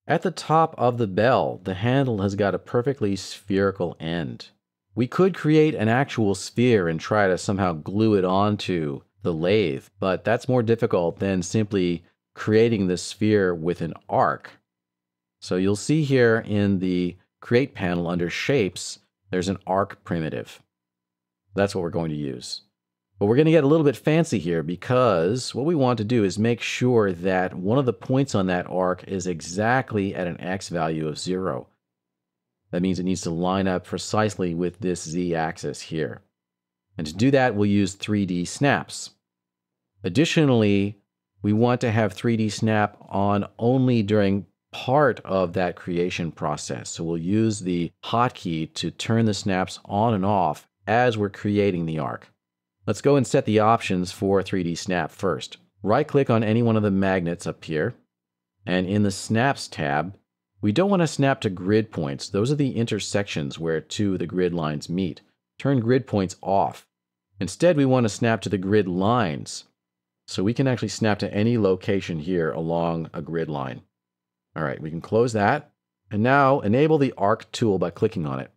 At the top of the bell, the handle has got a perfectly spherical end. We could create an actual sphere and try to somehow glue it onto the lathe, but that's more difficult than simply creating the sphere with an arc. So you'll see here in the Create panel under Shapes, there's an arc primitive. That's what we're going to use. But we're going to get a little bit fancy here because what we want to do is make sure that one of the points on that arc is exactly at an x value of 0. That means it needs to line up precisely with this z-axis here. And to do that, we'll use 3D snaps. Additionally, we want to have 3D snap on only during part of that creation process. So we'll use the hotkey to turn the snaps on and off as we're creating the arc. Let's go and set the options for 3D snap first. Right-click on any one of the magnets up here, and in the Snaps tab, we don't want to snap to grid points. Those are the intersections where two of the grid lines meet. Turn grid points off. Instead, we want to snap to the grid lines. So we can actually snap to any location here along a grid line. All right, we can close that. And now enable the Arc tool by clicking on it.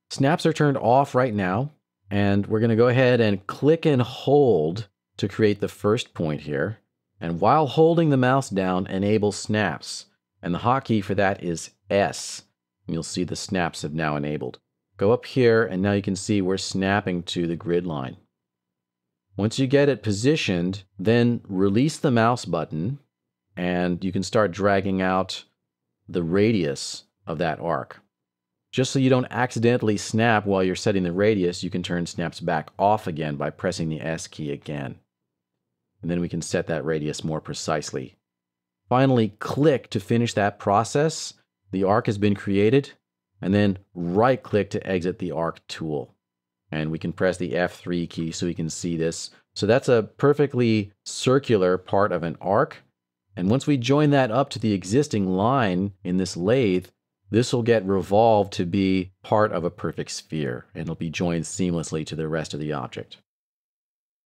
Snaps are turned off right now. And we're going to go ahead and click and hold to create the first point here. And while holding the mouse down, enable snaps. And the hotkey for that is S. And you'll see the snaps have now enabled. Go up here, and now you can see we're snapping to the grid line. Once you get it positioned, then release the mouse button, and you can start dragging out the radius of that arc. Just so you don't accidentally snap while you're setting the radius, you can turn snaps back off again by pressing the S key again. And then we can set that radius more precisely. Finally, click to finish that process. The arc has been created. And then right-click to exit the arc tool. And we can press the F3 key so we can see this. So that's a perfectly circular part of an arc. And once we join that up to the existing line in this lathe, this will get revolved to be part of a perfect sphere, and it'll be joined seamlessly to the rest of the object.